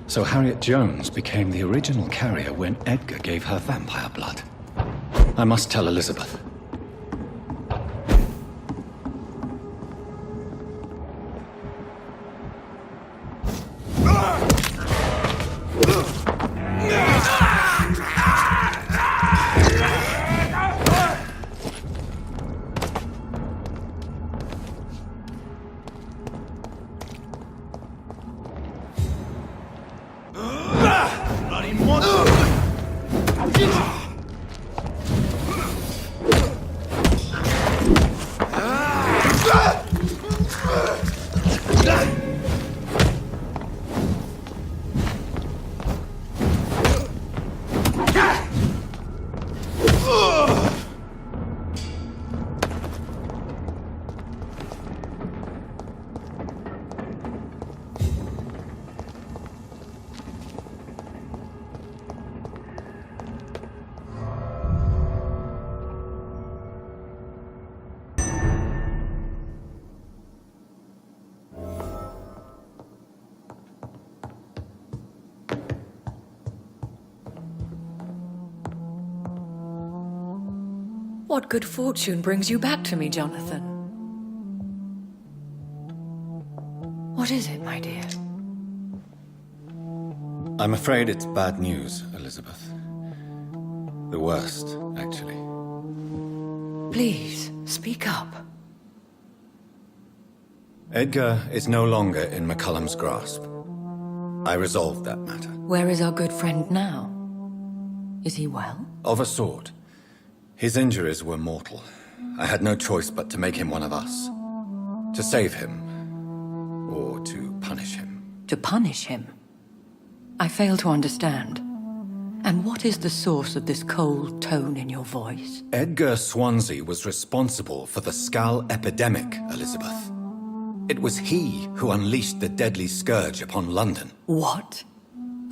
So Harriet Jones became the original carrier when Edgar gave her vampire blood. I must tell Elizabeth. What good fortune brings you back to me, Jonathan? What is it, my dear? I'm afraid it's bad news, Elizabeth. The worst, actually. Please, speak up. Edgar is no longer in McCallum's grasp. I resolved that matter. Where is our good friend now? Is he well? Of a sort. His injuries were mortal. I had no choice but to make him one of us. To save him. Or to punish him. To punish him? I fail to understand. And what is the source of this cold tone in your voice? Edgar Swansea was responsible for the Skull epidemic, Elizabeth. It was he who unleashed the deadly scourge upon London. What?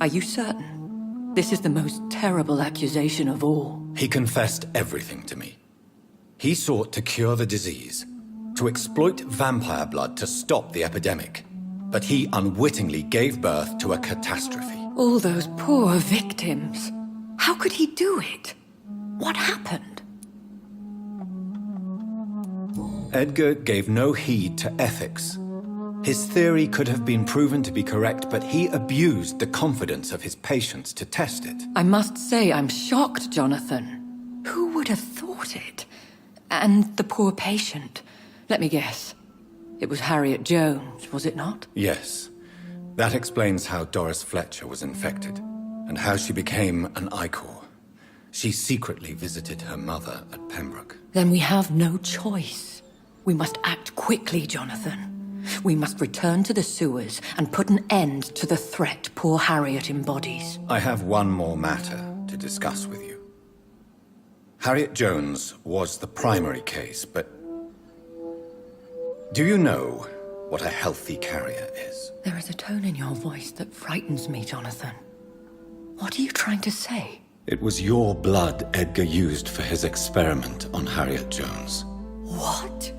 Are you certain? This is the most terrible accusation of all. He confessed everything to me. He sought to cure the disease, to exploit vampire blood to stop the epidemic. But he unwittingly gave birth to a catastrophe. All those poor victims. How could he do it? What happened? Edgar gave no heed to ethics. His theory could have been proven to be correct, but he abused the confidence of his patients to test it. I must say I'm shocked, Jonathan. Who would have thought it? And the poor patient. Let me guess. It was Harriet Jones, was it not? Yes. That explains how Doris Fletcher was infected, and how she became an Ichor. She secretly visited her mother at Pembroke. Then we have no choice. We must act quickly, Jonathan. We must return to the sewers and put an end to the threat poor Harriet embodies. I have one more matter to discuss with you. Harriet Jones was the primary case, but... do you know what a healthy carrier is? There is a tone in your voice that frightens me, Jonathan. What are you trying to say? It was your blood Edgar used for his experiment on Harriet Jones. What?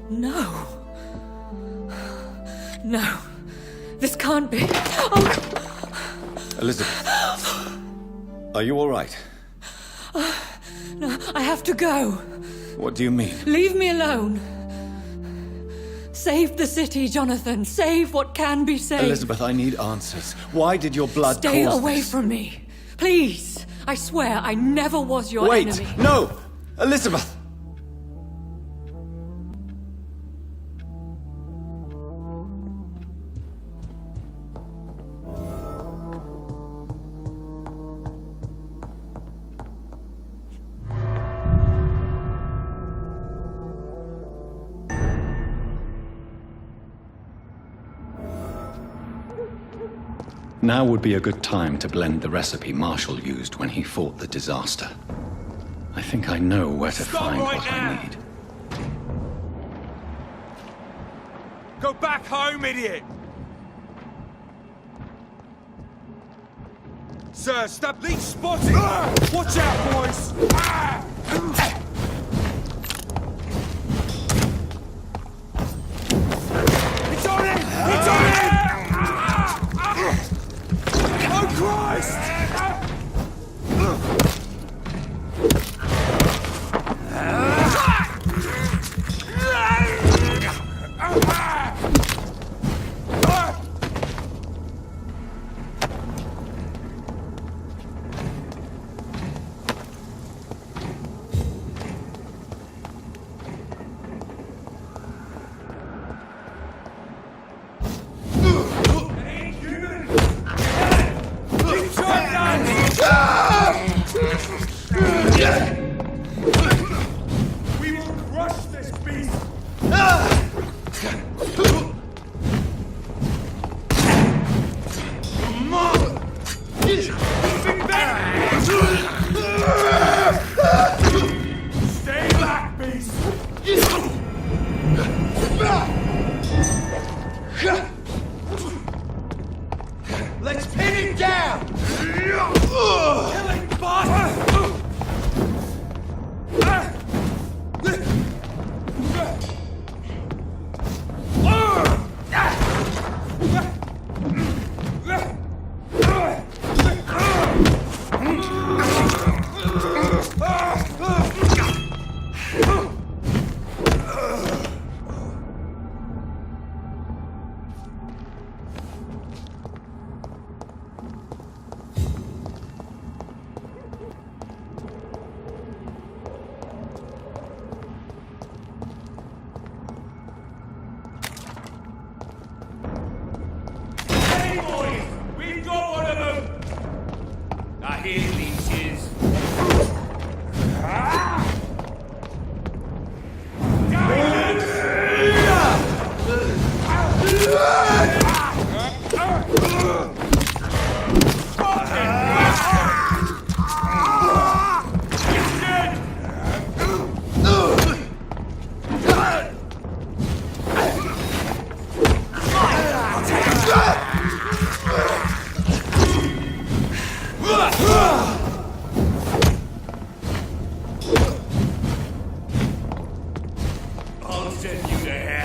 No. No. This can't be. Oh. Elizabeth. Are you all right? No, I have to go. What do you mean? Leave me alone. Save the city, Jonathan. Save what can be saved. Elizabeth, I need answers. Why did your blood Stay cause away this? from me. Please. I swear I never was your enemy. Wait! No! Elizabeth! Now would be a good time to blend the recipe Marshall used when he fought the disaster. I think I know where to find right what now. I need. Go back home, idiot! Sir, stop leak spotted! Watch out, boys! We will crush this beast! Moving back! Stay back, beast! Let's pin him down! Killing bastard! Hey boys, we've got one of them! I hear leeches. I'll send you to hell.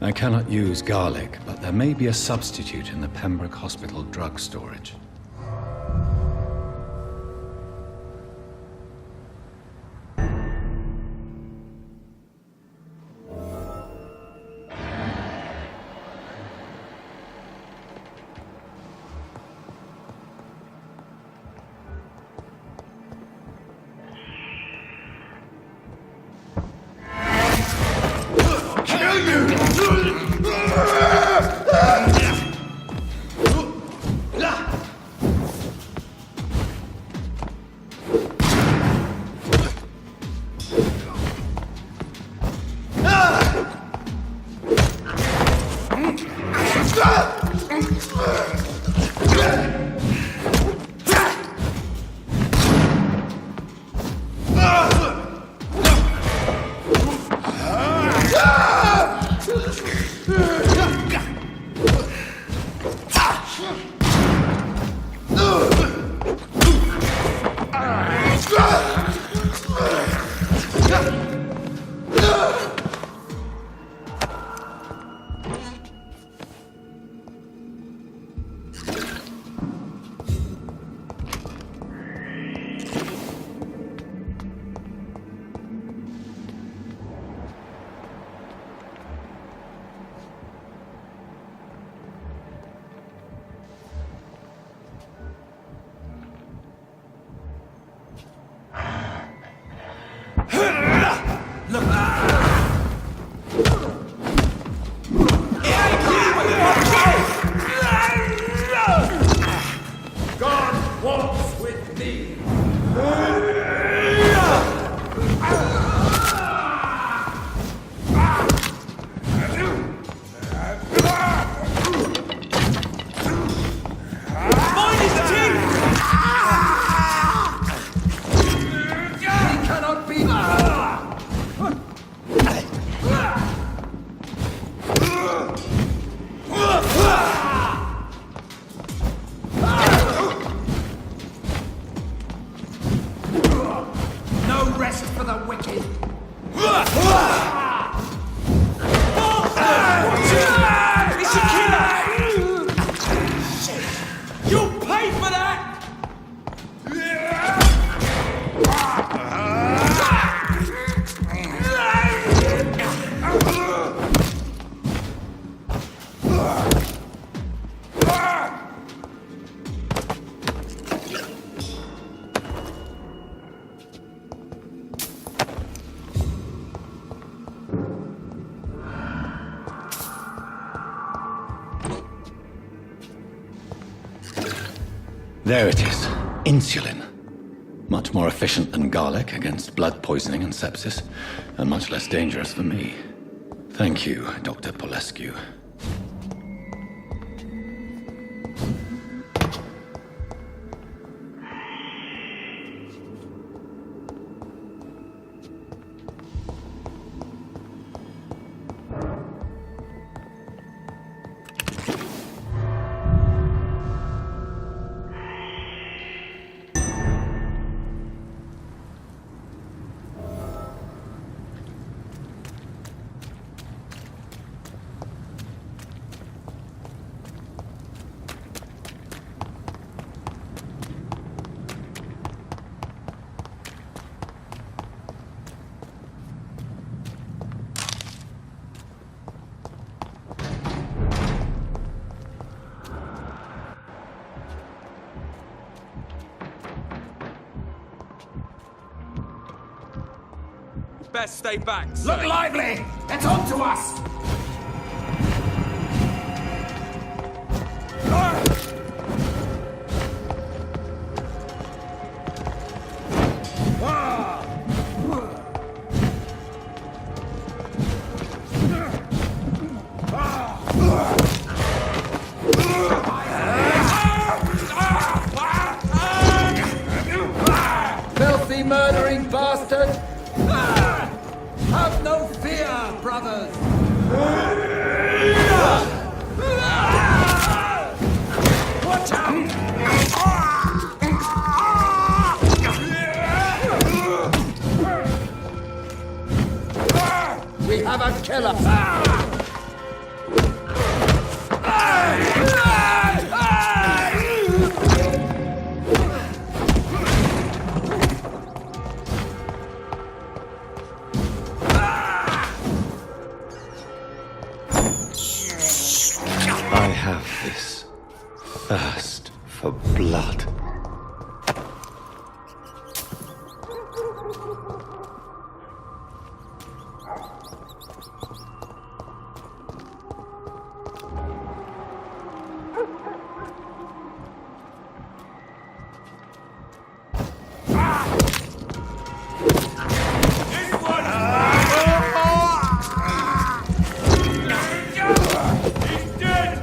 I cannot use garlic, but there may be a substitute in the Pembroke Hospital drug storage. wicked! It's a killer! You pay for that! There it is. Insulin. Much more efficient than garlic against blood poisoning and sepsis, and much less dangerous for me. Thank you, Dr. Polescu. Best stay back, sir. Look lively! It's on to us! Filthy murdering bastard! Have no fear, brothers! Watch out! We have a killer! I have this thirst for blood. This one! He's dead!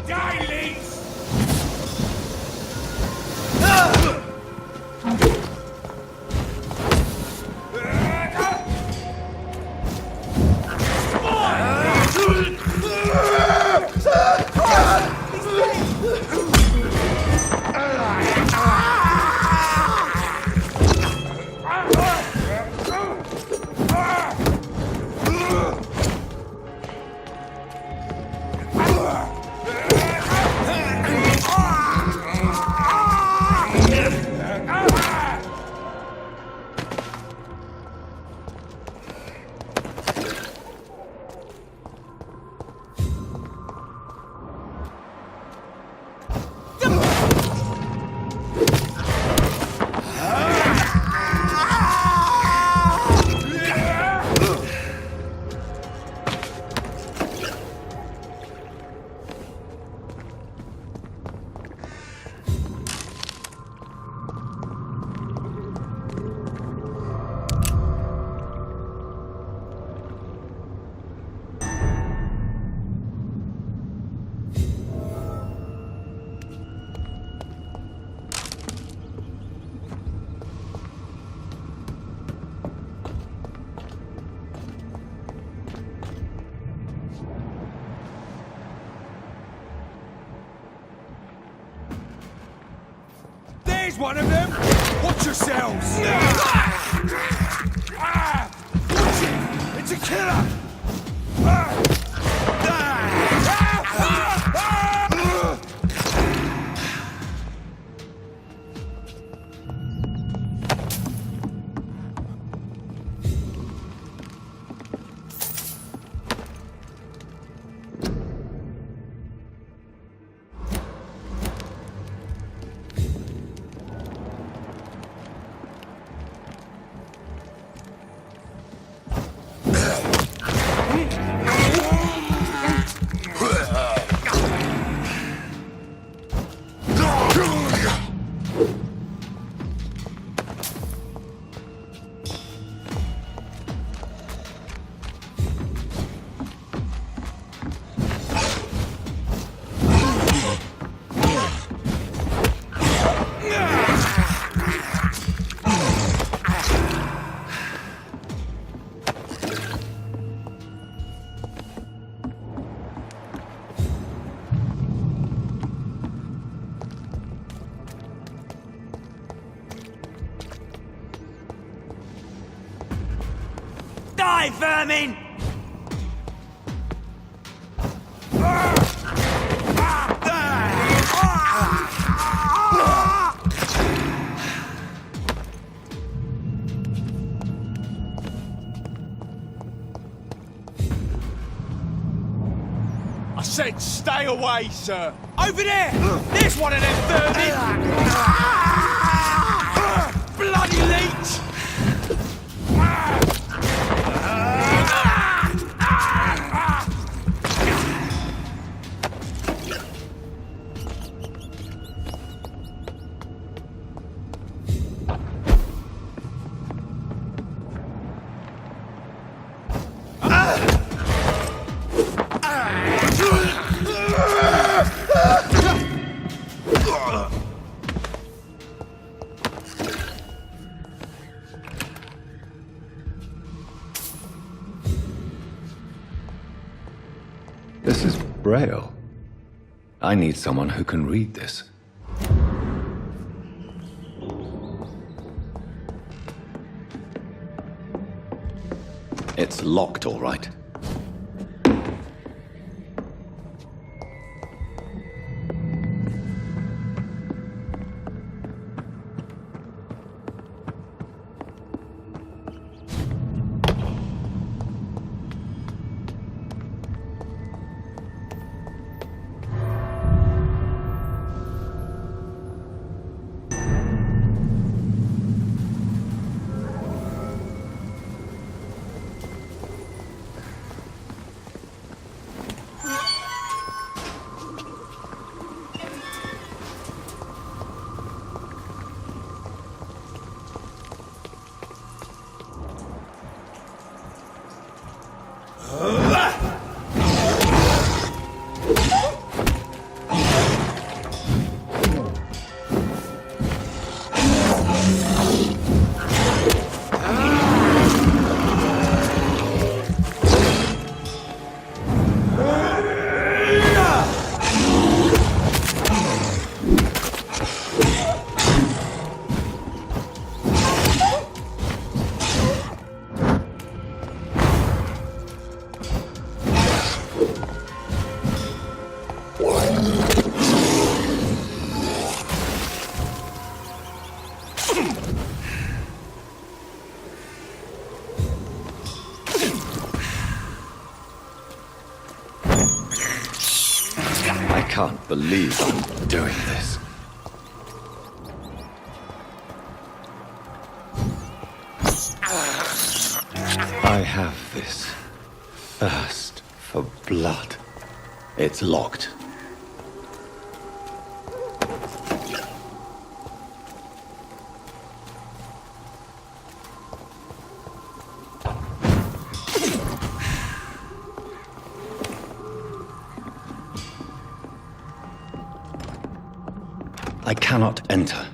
Die, Leeds! There's one of them! Watch yourselves! Watch it! It's a killer! Die, vermin! I said stay away, sir! Over there! There's one of them vermin! Bloody leech! This is Braille. I need someone who can read this. It's locked, all right. I can't believe I'm doing this. I have this thirst for blood. It's locked. I cannot enter.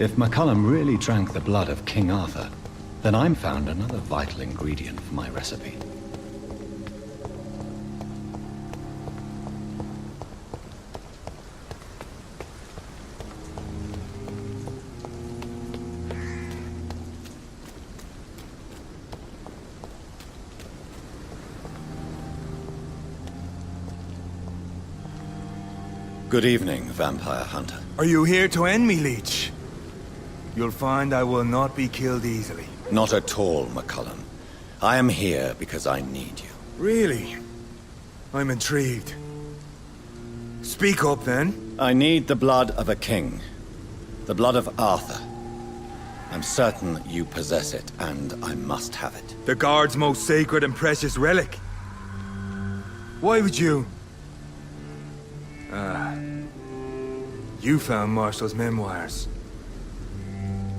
If McCallum really drank the blood of King Arthur, then I'm found another vital ingredient for my recipe. Good evening, Vampire Hunter. Are you here to end me, Leech? You'll find I will not be killed easily. Not at all, McCallum. I am here because I need you. Really? I'm intrigued. Speak up, then. I need the blood of a king. The blood of Arthur. I'm certain you possess it, and I must have it. The Guard's most sacred and precious relic. Why would you... You found Marshall's memoirs.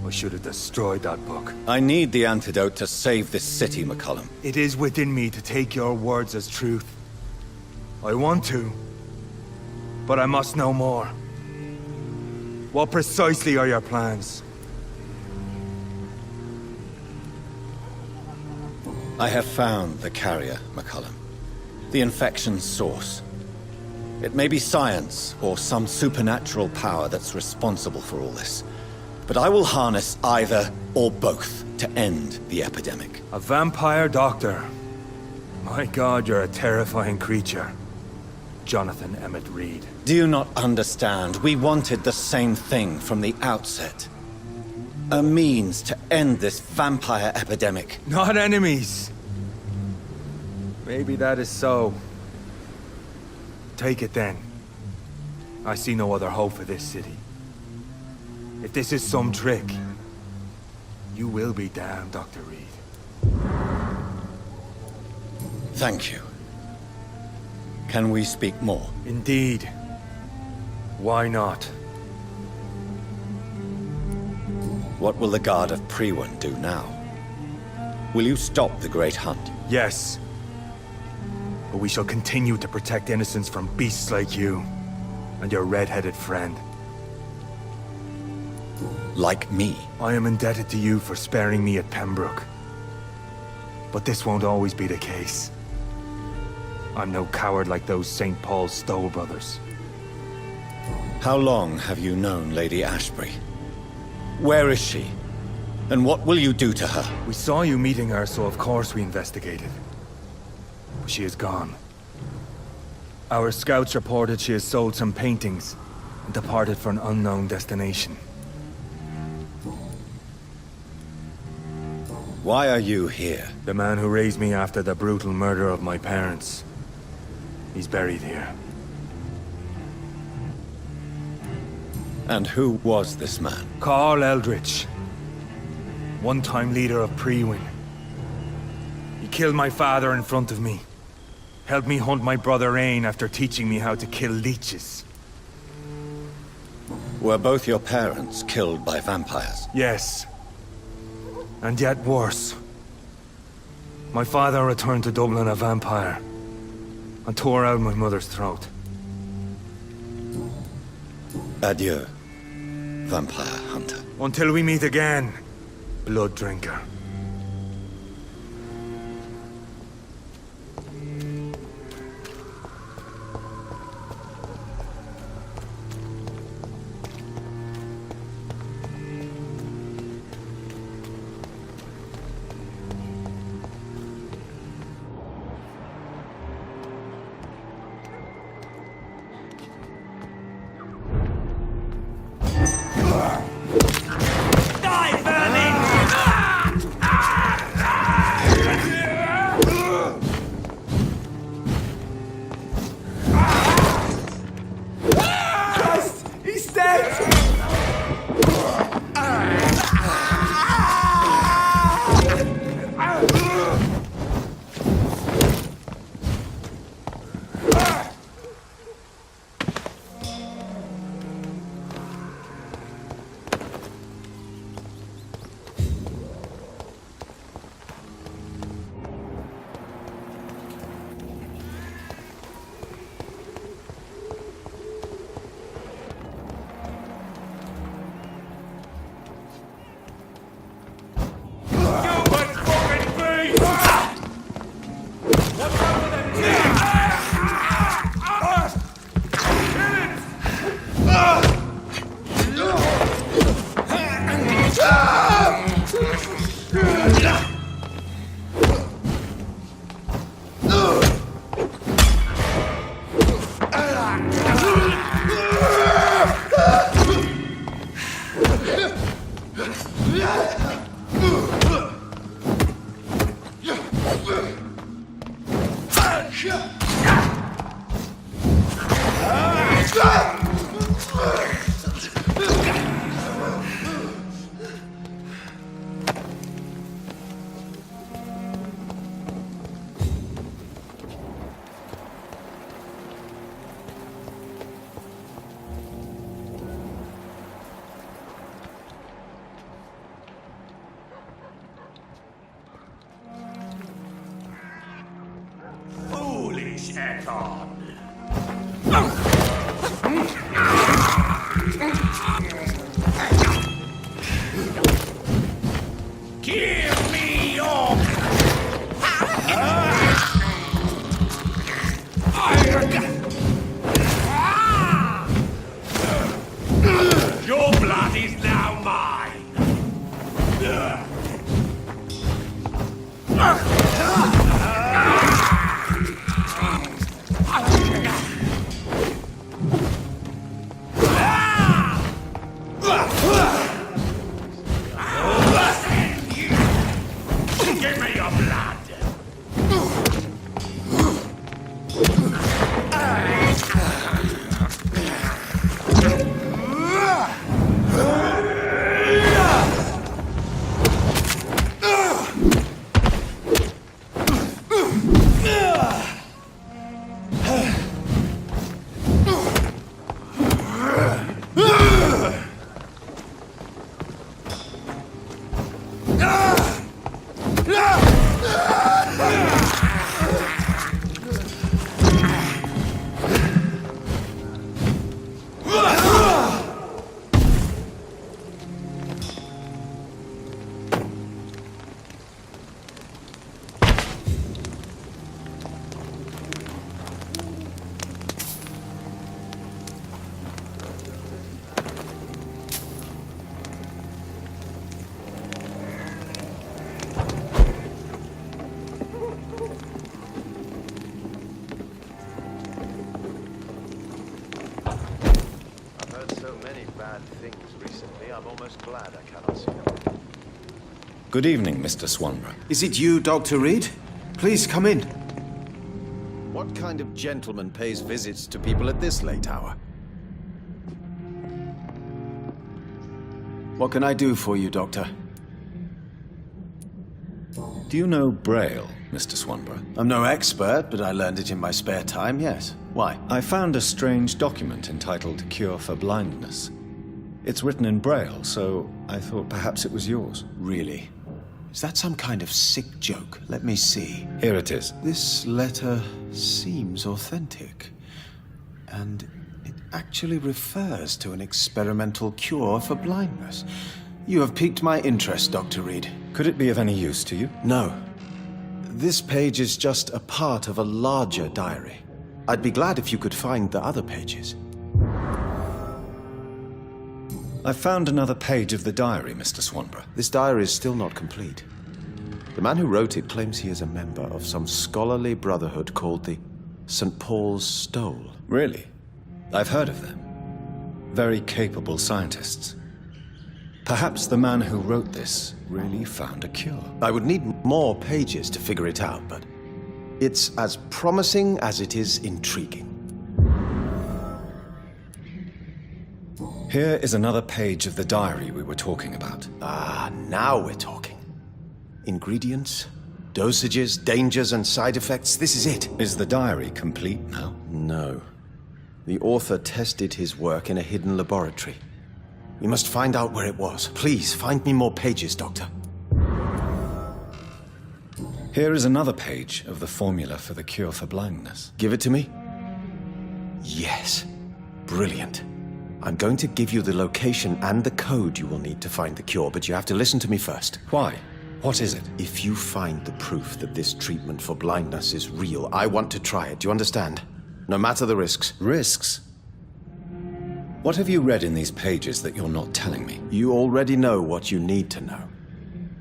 I should have destroyed that book. I need the antidote to save this city, McCallum. It is within me to take your words as truth. I want to, but I must know more. What precisely are your plans? I have found the carrier, McCallum. The infection's source. It may be science or some supernatural power that's responsible for all this. But I will harness either or both to end the epidemic. A vampire doctor. My God, you're a terrifying creature. Jonathan Emmett Reed. Do you not understand? We wanted the same thing from the outset. A means to end this vampire epidemic. Not enemies. Maybe that is so. Take it then. I see no other hope for this city. If this is some trick, you will be damned, Dr. Reed. Thank you. Can we speak more? Indeed. Why not? What will the Guard of Priwen do now? Will you stop the Great Hunt? Yes. But we shall continue to protect innocents from beasts like you and your red-headed friend. Like me? I am indebted to you for sparing me at Pembroke. But this won't always be the case. I'm no coward like those St. Paul's Stowe brothers. How long have you known Lady Ashbury? Where is she? And what will you do to her? We saw you meeting her, so of course we investigated. But she is gone. Our scouts reported she has sold some paintings and departed for an unknown destination. Why are you here? The man who raised me after the brutal murder of my parents. He's buried here. And who was this man? Carl Eldritch. One-time leader of Priwen. He killed my father in front of me. Helped me hunt my brother Ain after teaching me how to kill leeches. Were both your parents killed by vampires? Yes. And yet worse. My father returned to Dublin a vampire and tore out my mother's throat. Adieu, Vampire Hunter. Until we meet again, blood drinker. Foolish Ekon! Give me your... Your blood is now mine! Give me your blood! I'm almost glad I cannot see them. Good evening, Mr. Swanborough. Is it you, Dr. Reed? Please come in. What kind of gentleman pays visits to people at this late hour? What can I do for you, Doctor? Do you know Braille, Mr. Swanborough? I'm no expert, but I learned it in my spare time, yes. Why? I found a strange document entitled Cure for Blindness. It's written in Braille, so I thought perhaps it was yours. Really? Is that some kind of sick joke? Let me see. Here it is. This letter seems authentic. And it actually refers to an experimental cure for blindness. You have piqued my interest, Dr. Reed. Could it be of any use to you? No. This page is just a part of a larger diary. I'd be glad if you could find the other pages. I found another page of the diary, Mr. Swanborough. This diary is still not complete. The man who wrote it claims he is a member of some scholarly brotherhood called the St. Paul's Stole. Really? I've heard of them. Very capable scientists. Perhaps the man who wrote this really found a cure. I would need more pages to figure it out, but it's as promising as it is intriguing. Here is another page of the diary we were talking about. Ah, now we're talking. Ingredients, dosages, dangers, and side effects. This is it. Is the diary complete now? No. The author tested his work in a hidden laboratory. We must find out where it was. Please, find me more pages, Doctor. Here is another page of the formula for the cure for blindness. Give it to me? Yes. Brilliant. I'm going to give you the location and the code you will need to find the cure, but you have to listen to me first. Why? What is it? If you find the proof that this treatment for blindness is real, I want to try it. Do you understand? No matter the risks. Risks? What have you read in these pages that you're not telling me? You already know what you need to know.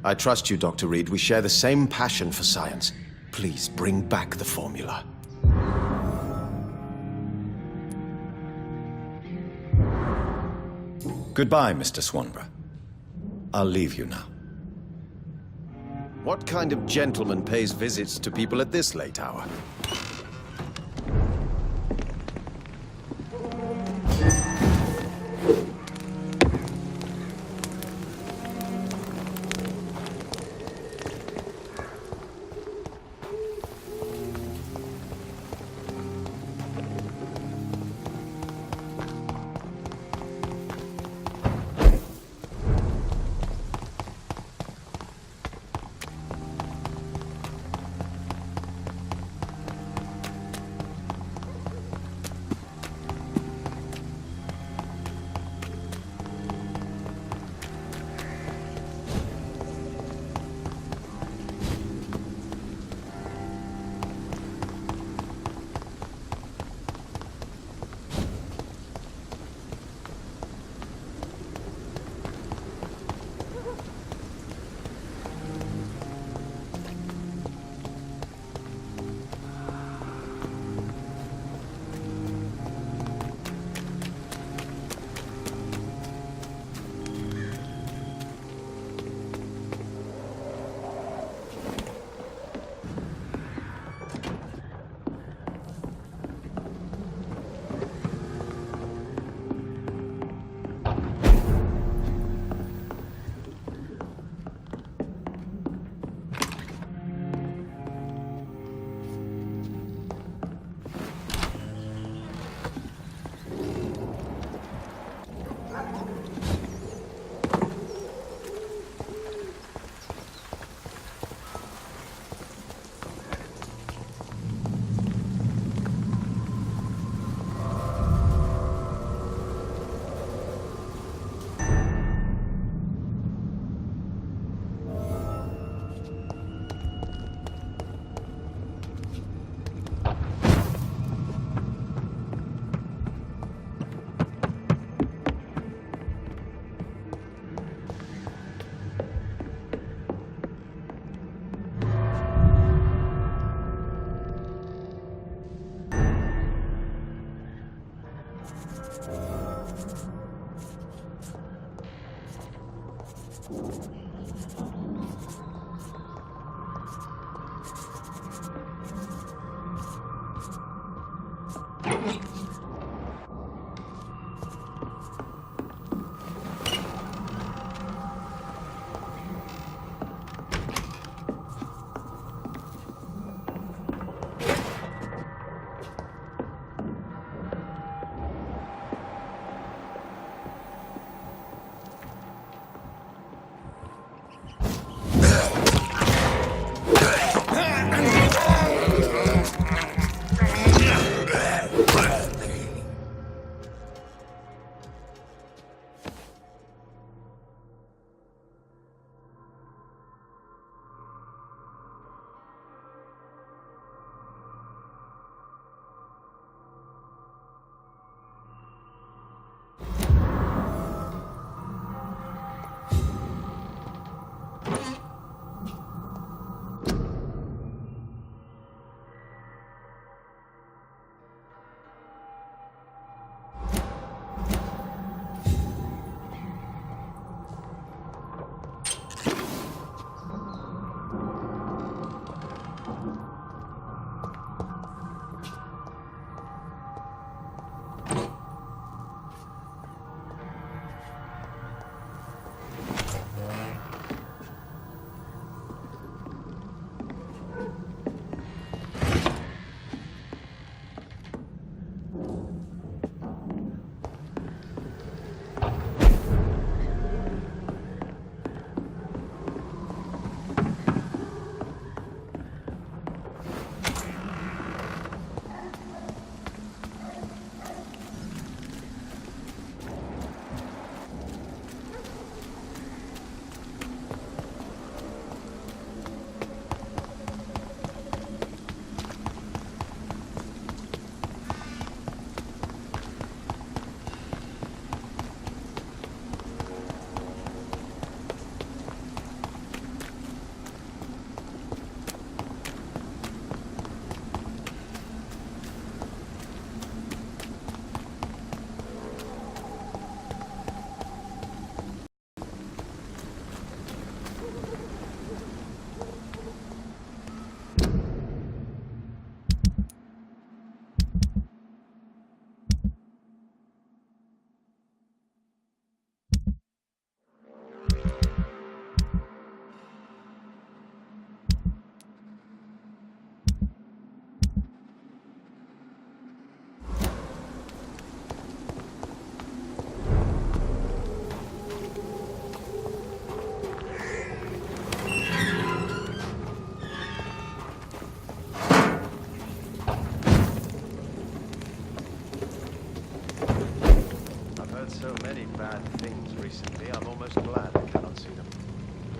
I trust you, Dr. Reed. We share the same passion for science. Please bring back the formula. Goodbye, Mr. Swanborough. I'll leave you now. What kind of gentleman pays visits to people at this late hour?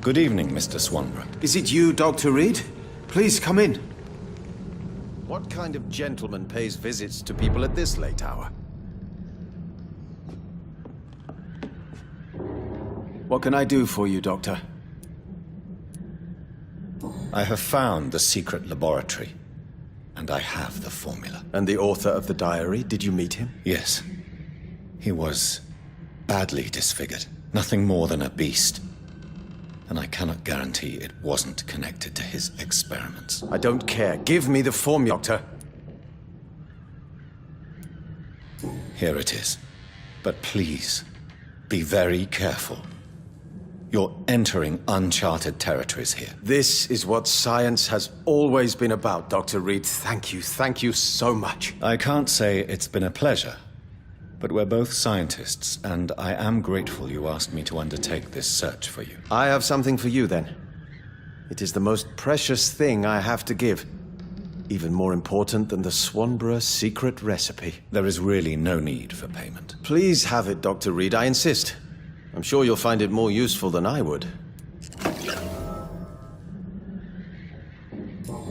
Good evening, Mr. Swanborough. Is it you, Dr. Reed? Please come in. What kind of gentleman pays visits to people at this late hour? What can I do for you, Doctor? I have found the secret laboratory, and I have the formula. And the author of the diary, did you meet him? Yes. He was badly disfigured. Nothing more than a beast. And I cannot guarantee it wasn't connected to his experiments. I don't care. Give me the formula, Doctor. Here it is. But please, be very careful. You're entering uncharted territories here. This is what science has always been about, Dr. Reed. Thank you so much. I can't say it's been a pleasure, but we're both scientists, and I am grateful you asked me to undertake this search for you. I have something for you, then. It is the most precious thing I have to give. Even more important than the Swanborough secret recipe. There is really no need for payment. Please have it, Dr. Reed, I insist. I'm sure you'll find it more useful than I would.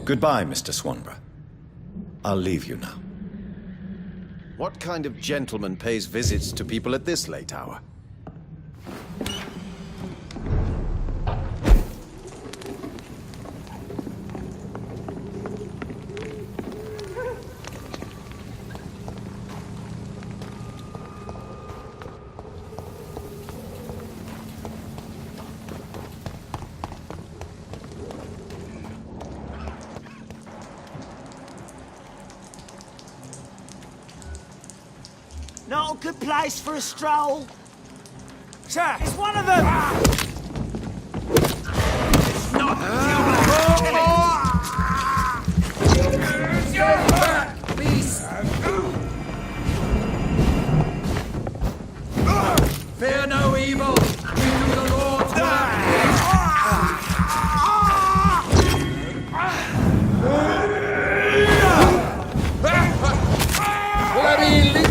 Goodbye, Mr. Swanborough. I'll leave you now. What kind of gentleman pays visits to people at this late hour? Not a good place for a stroll. Sir! It's one of them! It's not human! Beast! Fear no evil! We do the Lord's work! Bloody leap!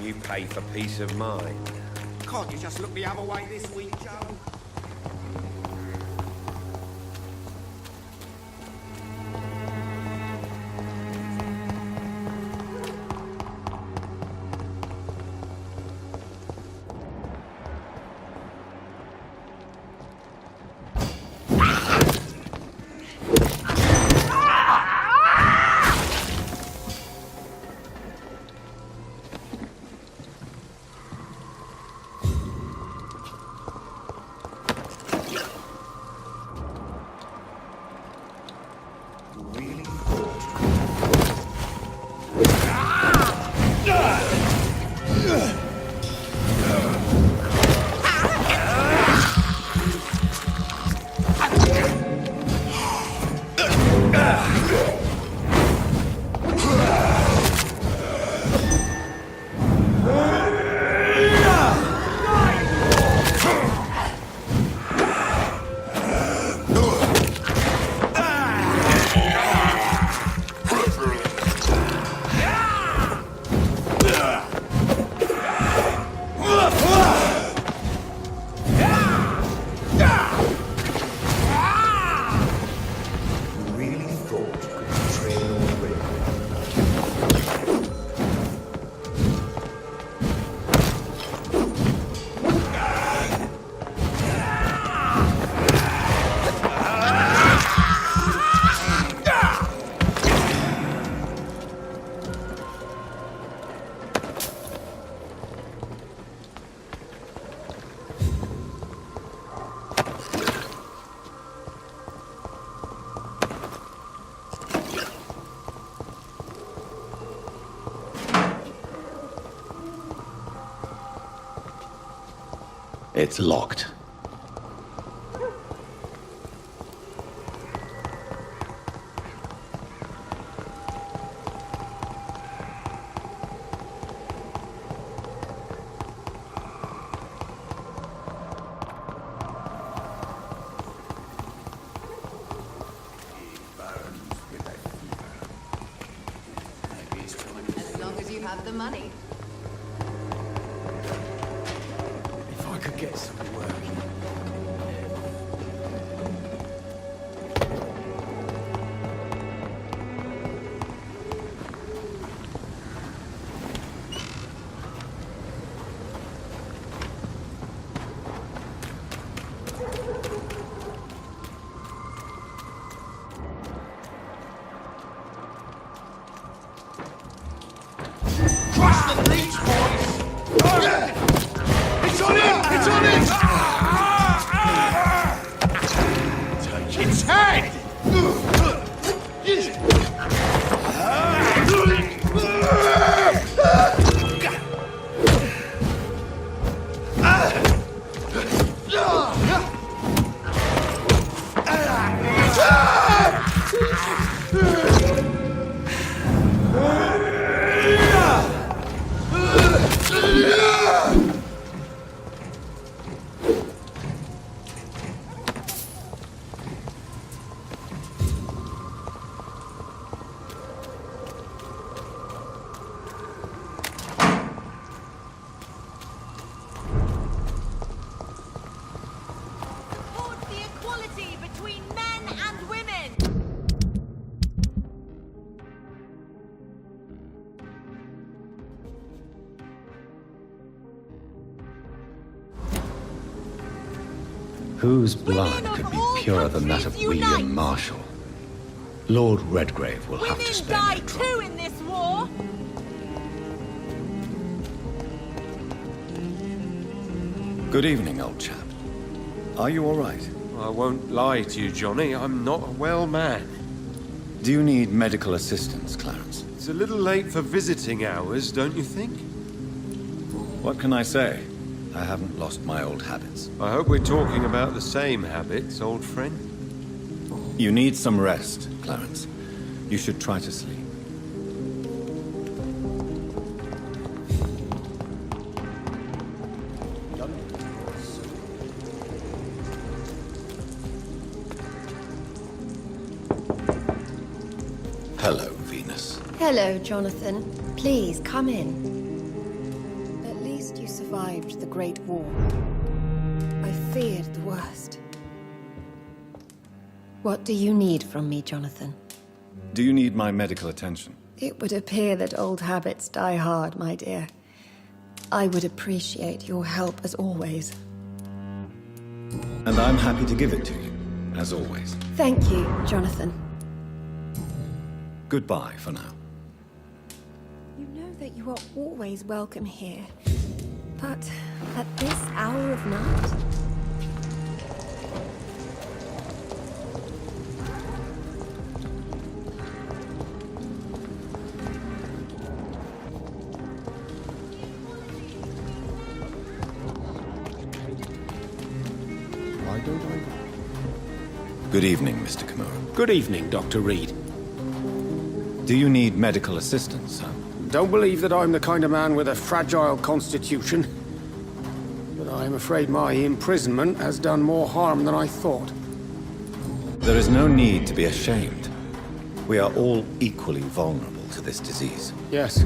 You pay for peace of mind. Can't you just look the other way this week, Joe? It's locked. As long as you have the money. If I could get some work. Crush the leech, boys! It's on him! It's on him! Whose blood could be purer than that of William Marshall? Lord Redgrave will have to spare me a drop. in this war. Good evening, old chap. Are you all right? I won't lie to you, Johnny. I'm not a well man. Do you need medical assistance, Clarence? It's a little late for visiting hours, don't you think? What can I say? I haven't lost my old habits. I hope we're talking about the same habits, old friend. You need some rest, Clarence. You should try to sleep. Hello, Venus. Hello, Jonathan. Please, come in. At least you survived the Great War. I feared the worst. What do you need from me, Jonathan? Do you need my medical attention? It would appear that old habits die hard, my dear. I would appreciate your help as always. And I'm happy to give it to you, as always. Thank you, Jonathan. Goodbye for now. You know that you are always welcome here. But at this hour of night? Why don't I go? Good evening, Mr. Kimura. Good evening, Dr. Reed. Do you need medical assistance, sir? Don't believe that I'm the kind of man with a fragile constitution. But I'm afraid my imprisonment has done more harm than I thought. There is no need to be ashamed. We are all equally vulnerable to this disease. Yes.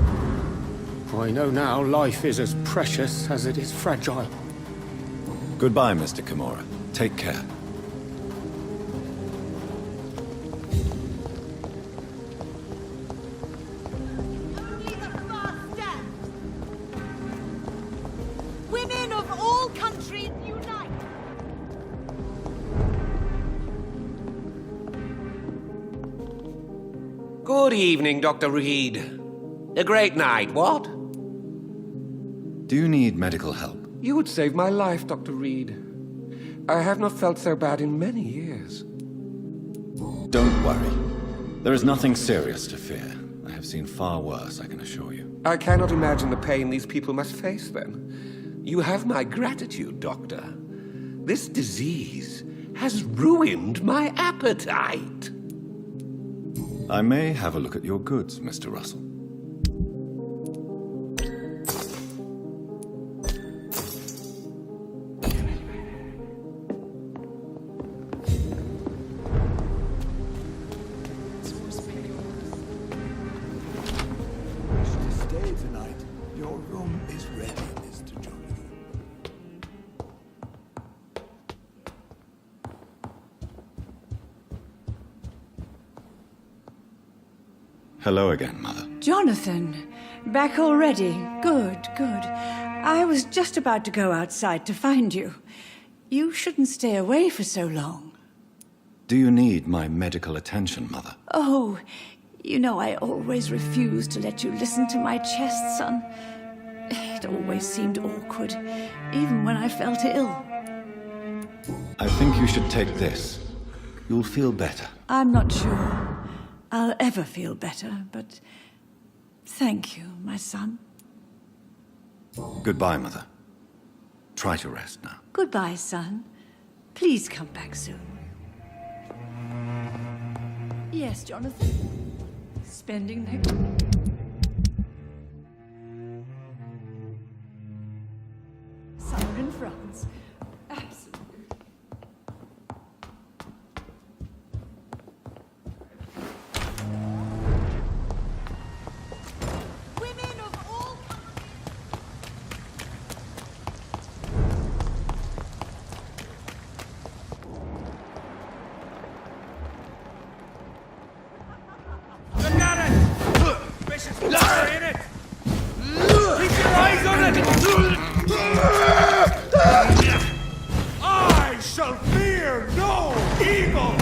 I know now life is as precious as it is fragile. Goodbye, Mr. Kimura. Take care. Women of all countries unite! Good evening, Dr. Reed. A great night, what? Do you need medical help? You would save my life, Dr. Reed. I have not felt so bad in many years. Don't worry. There is nothing serious to fear. I have seen far worse, I can assure you. I cannot imagine the pain these people must face then. You have my gratitude, Doctor. This disease has ruined my appetite. I may have a look at your goods, Mr. Russell. Stay tonight. Your room is ready, Mr. Jonathan. Hello again, Mother. Jonathan, back already? Good, good. I was just about to go outside to find you. You shouldn't stay away for so long. Do you need my medical attention, Mother? Oh, you know I always refused to let you listen to my chest, son. It always seemed awkward, even when I felt ill. I think you should take this. You'll feel better. I'm not sure I'll ever feel better, but thank you, my son. Goodbye, Mother. Try to rest now. Goodbye, son. Please come back soon. Yes, Jonathan. Spending next... Summer in France. Absolutely. Women of all Look at it! Vicious fire in it! Keep your eyes on it! shall fear no evil!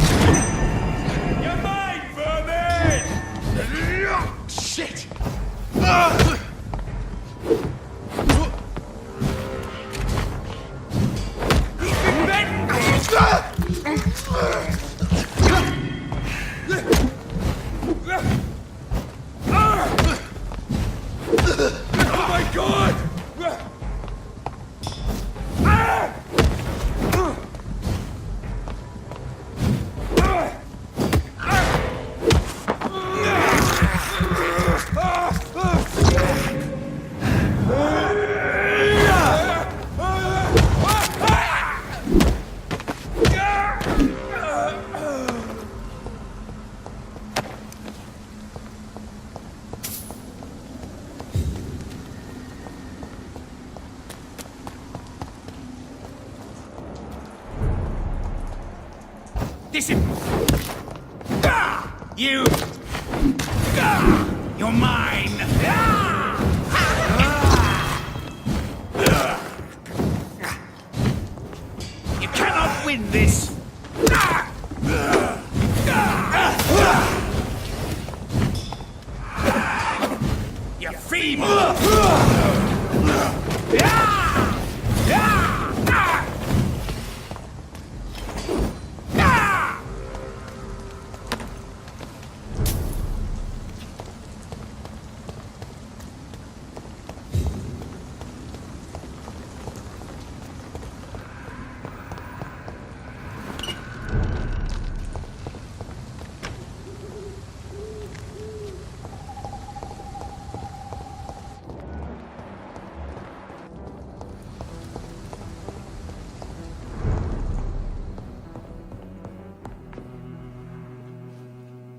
You're mine, vermin! Shit! Oh my god! You! You're mine! You cannot win this! You're feeble!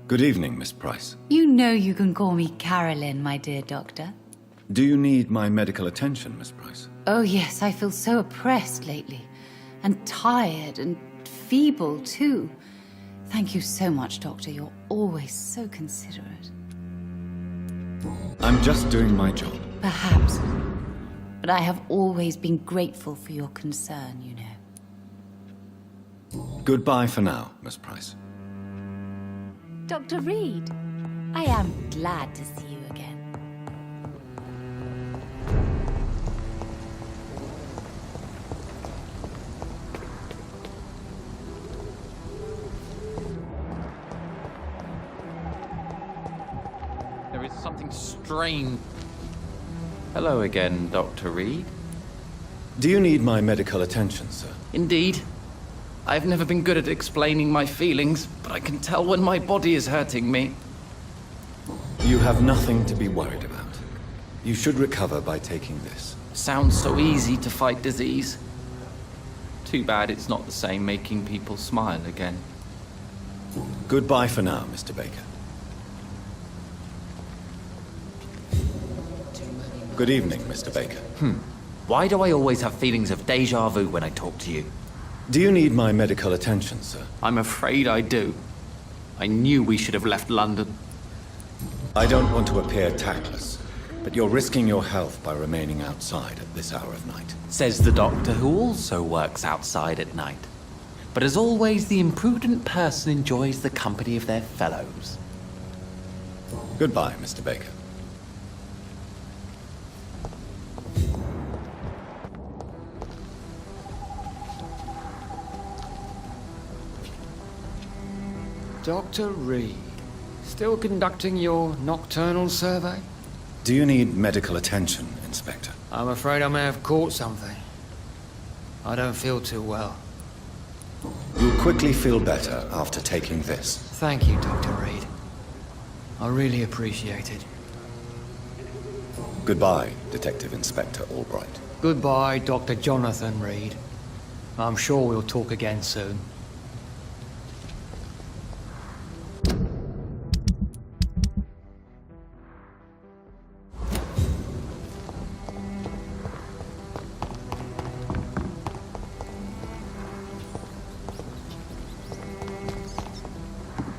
Good evening, Miss Price. You know you can call me Carolyn, my dear doctor. Do you need my medical attention, Miss Price? Oh yes, I feel so oppressed lately. And tired and feeble, too. Thank you so much, Doctor. You're always so considerate. I'm just doing my job. Perhaps. But I have always been grateful for your concern, you know. Goodbye for now, Miss Price. Dr. Reed, I am glad to see you again. There is something strange. Hello again, Dr. Reed. Do you need my medical attention, sir? Indeed. I've never been good at explaining my feelings, but I can tell when my body is hurting me. You have nothing to be worried about. You should recover by taking this. Sounds so easy to fight disease. Too bad it's not the same making people smile again. Goodbye for now, Mr. Baker. Good evening, Mr. Baker. Why do I always have feelings of déjà vu when I talk to you? Do you need my medical attention, sir? I'm afraid I do. I knew we should have left London. I don't want to appear tactless, but you're risking your health by remaining outside at this hour of night. Says the doctor who also works outside at night. But as always, the imprudent person enjoys the company of their fellows. Goodbye, Mr. Baker. Dr. Reed, still conducting your nocturnal survey? Do you need medical attention, Inspector? I'm afraid I may have caught something. I don't feel too well. You'll quickly feel better after taking this. Thank you, Dr. Reed. I really appreciate it. Goodbye, Detective Inspector Albright. Goodbye, Dr. Jonathan Reed. I'm sure we'll talk again soon.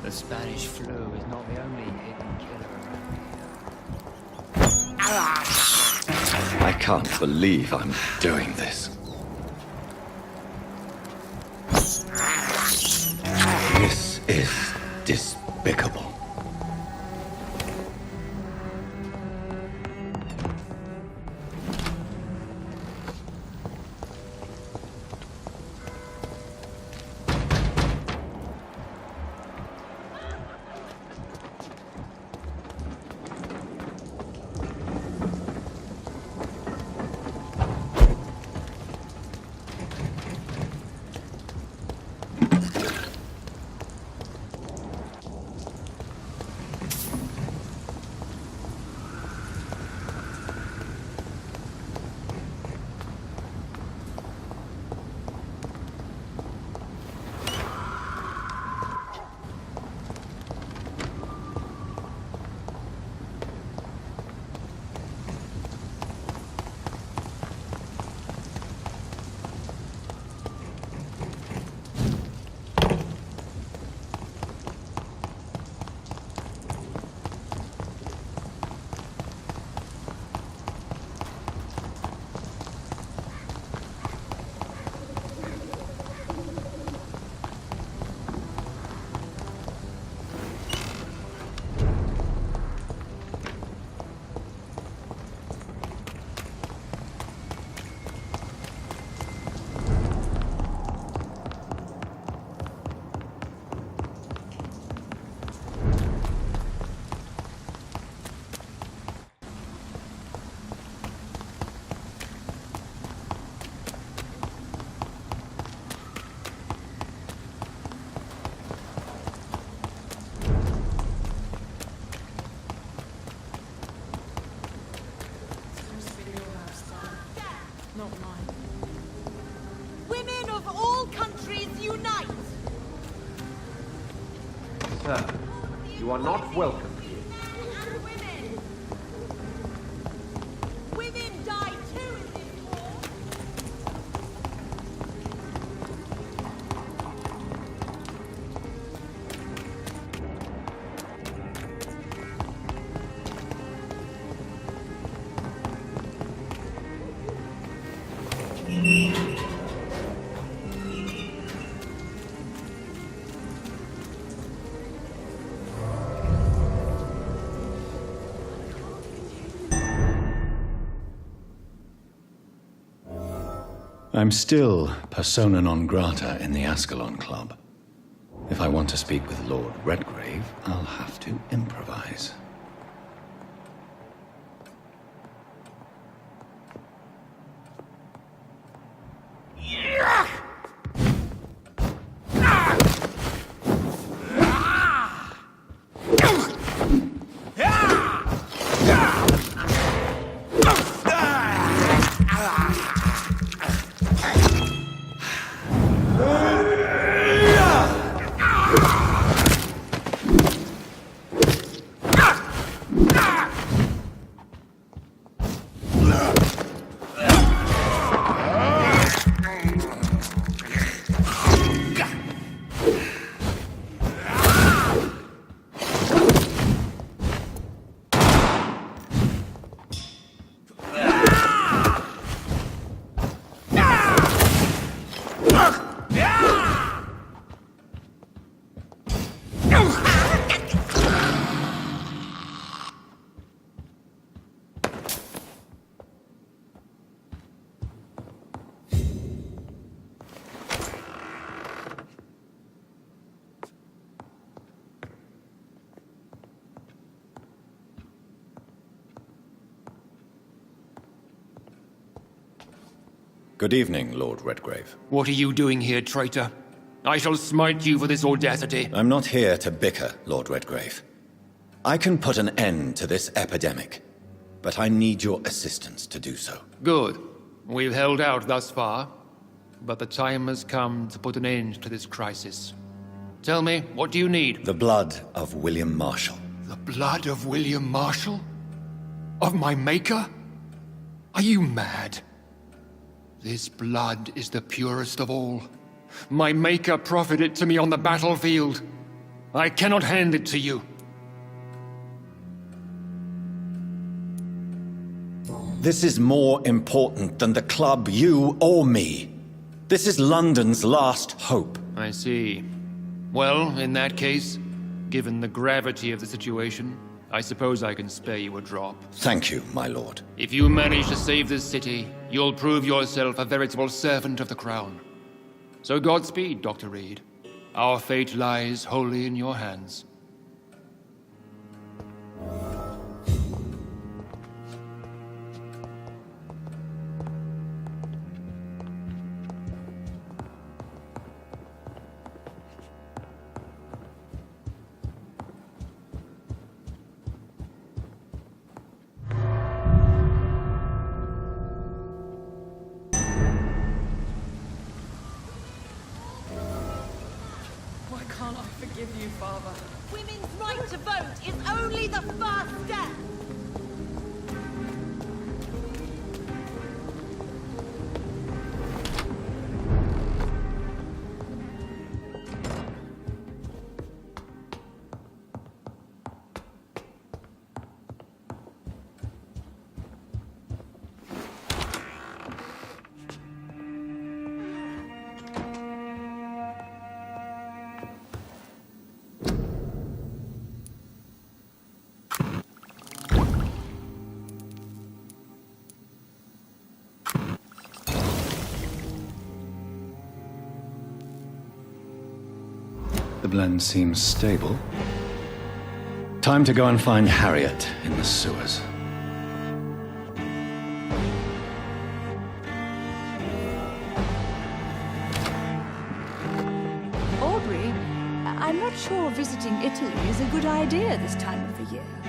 The Spanish flu is not the only hidden killer around here. I can't believe I'm doing this. is despicable. Women of all countries unite! Sir, you are not welcome here. And women! Women die too in this war! I'm still persona non grata in the Ascalon Club. If I want to speak with Lord Redgrave, I'll have to improvise. Good evening, Lord Redgrave. What are you doing here, traitor? I shall smite you for this audacity. I'm not here to bicker, Lord Redgrave. I can put an end to this epidemic, but I need your assistance to do so. Good. We've held out thus far, but the time has come to put an end to this crisis. Tell me, what do you need? The blood of William Marshall. The blood of William Marshall? Of my maker? Are you mad? This blood is the purest of all. My maker proffered it to me on the battlefield. I cannot hand it to you. This is more important than the club, you, or me. This is London's last hope. I see. Well, in that case, given the gravity of the situation, I suppose I can spare you a drop. Thank you, my lord. If you manage to save this city, you'll prove yourself a veritable servant of the crown. So Godspeed, Dr. Reed. Our fate lies wholly in your hands. Why can't I forgive you, Father? Women's right to vote is only the first step. The blend seems stable. Time to go and find Harriet in the sewers. Aubrey, I'm not sure visiting Italy is a good idea this time of the year.